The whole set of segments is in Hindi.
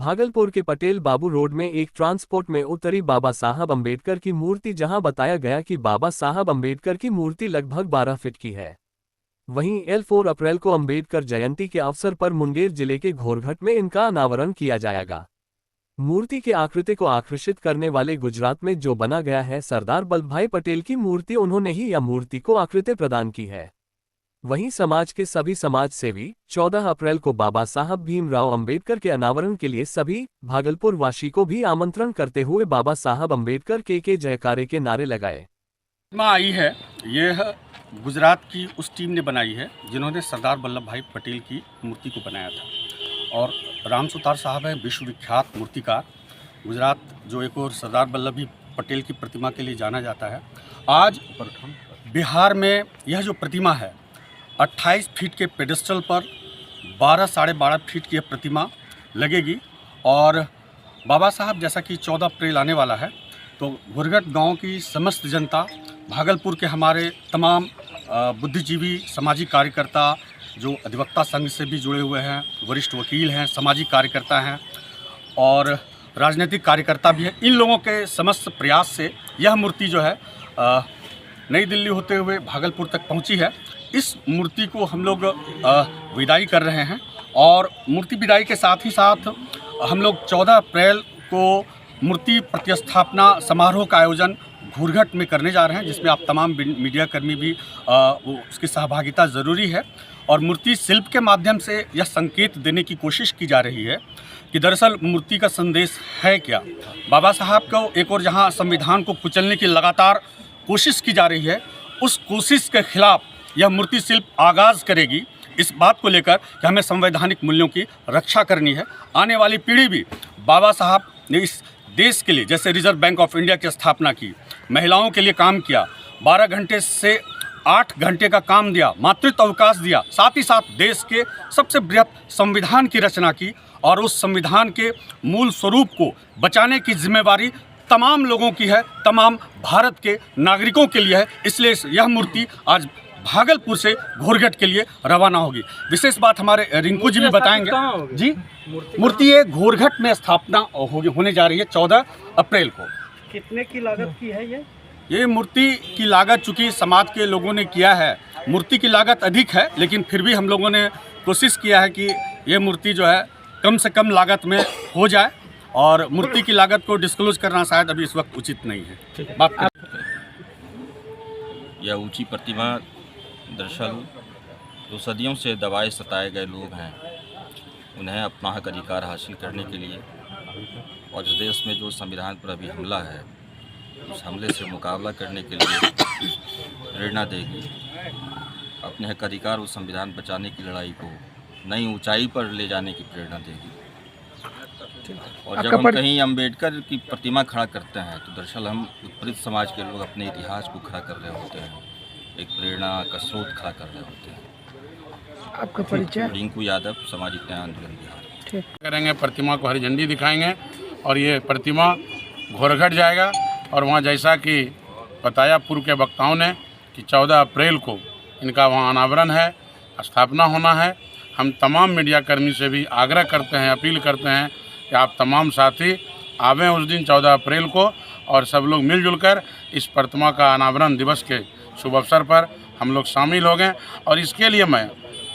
भागलपुर के पटेल बाबू रोड में एक ट्रांसपोर्ट में उतरी बाबा साहब अम्बेडकर की मूर्ति, जहां बताया गया कि बाबा साहब अम्बेडकर की मूर्ति लगभग 12 फीट की है। वहीं 4 अप्रैल को अम्बेडकर जयंती के अवसर पर मुंगेर जिले के घोरघट में इनका अनावरण किया जाएगा। मूर्ति के आकृति को आकर्षित करने वाले गुजरात में जो बना गया है सरदार वल्लभभाई पटेल की मूर्ति, उन्होंने ही यह मूर्ति को आकृति प्रदान की है। वहीं समाज के सभी समाज सेवी 14 अप्रैल को बाबा साहब भीमराव अंबेडकर के अनावरण के लिए सभी भागलपुर वासी को भी आमंत्रण करते हुए बाबा साहब अंबेडकर के जयकारे के नारे लगाए। आई है, यह गुजरात की उस टीम ने बनाई है जिन्होंने सरदार वल्लभ भाई पटेल की मूर्ति को बनाया था। और राम सुतार साहब हैं विश्वविख्यात मूर्तिकार। गुजरात जो एक और सरदार वल्लभ भाई पटेल की प्रतिमा के लिए जाना जाता है। आज बिहार में यह जो प्रतिमा है 28 फीट के पेडेस्टल पर 12 साढ़े 12 फीट की यह प्रतिमा लगेगी। और बाबा साहब जैसा कि 14 अप्रैल आने वाला है, तो घोरघट गांव की समस्त जनता, भागलपुर के हमारे तमाम बुद्धिजीवी, सामाजिक कार्यकर्ता जो अधिवक्ता संघ से भी जुड़े हुए हैं, वरिष्ठ वकील हैं, सामाजिक कार्यकर्ता हैं और राजनीतिक कार्यकर्ता भी हैं, इन लोगों के समस्त प्रयास से यह मूर्ति जो है नई दिल्ली होते हुए भागलपुर तक पहुंची है। इस मूर्ति को हम लोग विदाई कर रहे हैं और मूर्ति विदाई के साथ ही साथ हम लोग 14 अप्रैल को मूर्ति प्रतिस्थापना समारोह का आयोजन घोरघट में करने जा रहे हैं, जिसमें आप तमाम मीडिया कर्मी भी उसकी सहभागिता ज़रूरी है। और मूर्ति शिल्प के माध्यम से यह संकेत देने की कोशिश की जा रही है कि दरअसल मूर्ति का संदेश है क्या। बाबा साहब को एक और जहां संविधान को कुचलने की लगातार कोशिश की जा रही है, उस कोशिश के खिलाफ यह मूर्ति शिल्प आगाज़ करेगी, इस बात को लेकर कि हमें संवैधानिक मूल्यों की रक्षा करनी है। आने वाली पीढ़ी भी बाबा साहब ने इस देश के लिए, जैसे रिजर्व बैंक ऑफ इंडिया की स्थापना की, महिलाओं के लिए काम किया, 12 घंटे से 8 घंटे का काम दिया, मातृत्व अवकाश दिया, साथ ही साथ देश के सबसे बृहत संविधान की रचना की और उस संविधान के मूल स्वरूप को बचाने की जिम्मेवारी तमाम लोगों की है, तमाम भारत के नागरिकों के लिए है। इसलिए यह मूर्ति आज भागलपुर से घोरघट के लिए रवाना होगी। विशेष बात हमारे रिंकू जी भी बताएंगे। जी, मूर्ति ये घोरघट में स्थापना होने जा रही है 14 अप्रैल को। कितने की लागत की है ये मूर्ति की लागत चूँकि समाज के लोगों ने किया है, मूर्ति की लागत अधिक है, लेकिन फिर भी हम लोगों ने कोशिश किया है कि ये मूर्ति जो है कम से कम लागत में हो जाए और मूर्ति की लागत को डिस्क्लोज करना शायद अभी इस वक्त उचित नहीं है। बात यह ऊंची प्रतिमा दरअसल जो सदियों से दबाए सताए गए लोग हैं, उन्हें अपना हक अधिकार हासिल करने के लिए और इस देश में जो संविधान पर अभी हमला है, उस हमले से मुकाबला करने के लिए प्रेरणा देगी। अपने हक अधिकार और संविधान बचाने की लड़ाई को नई ऊंचाई पर ले जाने की प्रेरणा देगी। और जब हम कहीं अम्बेडकर की प्रतिमा खड़ा करते हैं, तो दरअसल हम उत्पीड़ित समाज के लोग अपने इतिहास को खड़ा कर रहे होते हैं, एक प्रेरणा का स्रोत खड़ा कर रहे होते हैं। आपका परिचय? रिंकू यादव, सामाजिक न्याय आंदोलन बिहार। करेंगे, प्रतिमा को हरी झंडी दिखाएंगे और ये प्रतिमा घोरघट जाएगा। और वहाँ जैसा कि बताया पूर्व के वक्ताओं ने कि 14 अप्रैल को इनका वहाँ अनावरण है, स्थापना होना है। हम तमाम मीडिया कर्मी से भी आग्रह करते हैं, अपील करते हैं कि आप तमाम साथी आवें उस दिन 14 अप्रैल को और सब लोग मिलजुल कर इस प्रतिमा का अनावरण दिवस के शुभ अवसर पर हम लोग शामिल हो गए। और इसके लिए मैं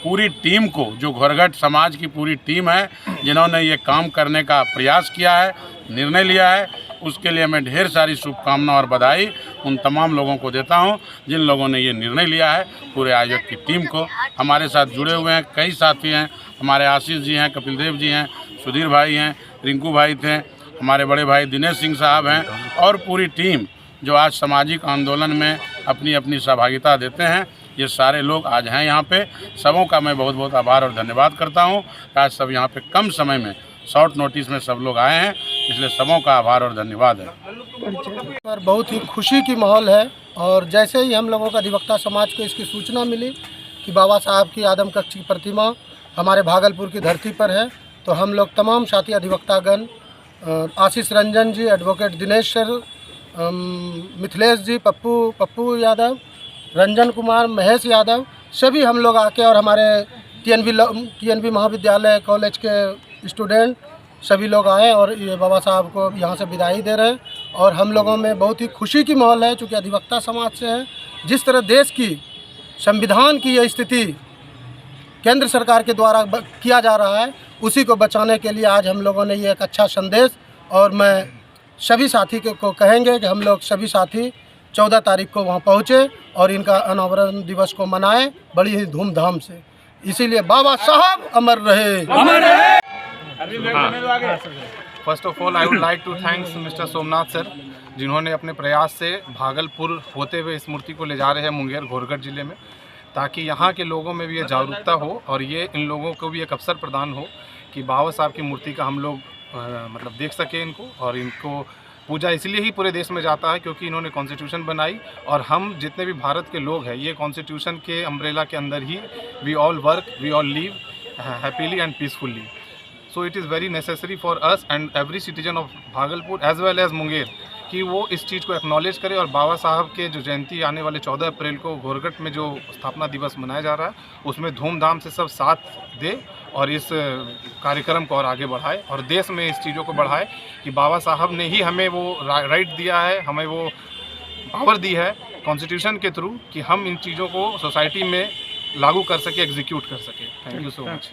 पूरी टीम को, जो घोरघट समाज की पूरी टीम है जिन्होंने ये काम करने का प्रयास किया है, निर्णय लिया है, उसके लिए मैं ढेर सारी शुभकामना और बधाई उन तमाम लोगों को देता हूं जिन लोगों ने ये निर्णय लिया है। पूरे आयोजक की टीम को, हमारे साथ जुड़े हुए हैं कई साथी हैं, हमारे आशीष जी हैं, कपिल देव जी हैं, सुधीर भाई हैं, रिंकू भाई थे, हमारे बड़े भाई दिनेश सिंह साहब हैं और पूरी टीम जो आज सामाजिक आंदोलन में अपनी अपनी सहभागिता देते हैं। ये सारे लोग आज हैं यहाँ पे। सबों का मैं बहुत बहुत आभार और धन्यवाद करता हूँ। आज सब यहाँ पे कम समय में, शॉर्ट नोटिस में सब लोग आए हैं, इसलिए सबों का आभार और धन्यवाद है। पर बहुत ही खुशी की माहौल है। और जैसे ही हम लोगों का अधिवक्ता समाज को इसकी सूचना मिली कि बाबा साहब की आदम कक्ष की प्रतिमा हमारे भागलपुर की धरती पर है, तो हम लोग तमाम साथी अधिवक्तागण, आशीष रंजन जी, एडवोकेट दिनेश सर, मिथिलेश जी, पप्पू यादव, रंजन कुमार, महेश यादव, सभी हम लोग आके और हमारे टीएनबी महाविद्यालय कॉलेज के स्टूडेंट सभी लोग आए और ये बाबा साहब को यहाँ से विदाई दे रहे हैं। और हम लोगों में बहुत ही खुशी की माहौल है, चूँकि अधिवक्ता समाज से है। जिस तरह देश की संविधान की यह स्थिति केंद्र सरकार के द्वारा किया जा रहा है, उसी को बचाने के लिए आज हम लोगों ने ये एक अच्छा संदेश, और मैं सभी साथी को कहेंगे कि हम लोग सभी साथी 14 तारीख को वहाँ पहुँचे और इनका अनावरण दिवस को मनाएं बड़ी ही धूमधाम से। इसीलिए बाबा साहब अमर रहे, अमर रहे। First of all I would like to thanks mister Somnath sir, जिन्होंने अपने प्रयास से भागलपुर होते हुए इस मूर्ति को ले जा रहे हैं मुंगेर घोरगढ़ ज़िले में, ताकि यहाँ के लोगों में भी ये जागरूकता हो और ये इन लोगों को भी एक अवसर प्रदान हो कि बाबा साहब की मूर्ति का हम लोग मतलब देख सकें इनको। और इनको पूजा इसलिए ही पूरे देश में जाता है क्योंकि इन्होंने कॉन्स्टिट्यूशन बनाई, और हम जितने भी भारत के लोग हैं ये कॉन्स्टिट्यूशन के अम्ब्रेला के अंदर ही we all work, we all live happily and peacefully. So it is very necessary for us and every citizen of Bhagalpur as well as Munger कि वो इस चीज़ को एक्नॉलेज करे और बाबा साहब के जो जयंती आने वाले 14 अप्रैल को घोरगढ़ में जो स्थापना दिवस मनाया जा रहा है उसमें धूमधाम से सब साथ दे और इस कार्यक्रम को और आगे बढ़ाए और देश में इस चीज़ों को बढ़ाए कि बाबा साहब ने ही हमें वो राइट दिया है, हमें वो पावर दी है कॉन्स्टिट्यूशन के थ्रू कि हम इन चीज़ों को सोसाइटी में लागू कर सके, एग्जीक्यूट कर सके। Thank you so much.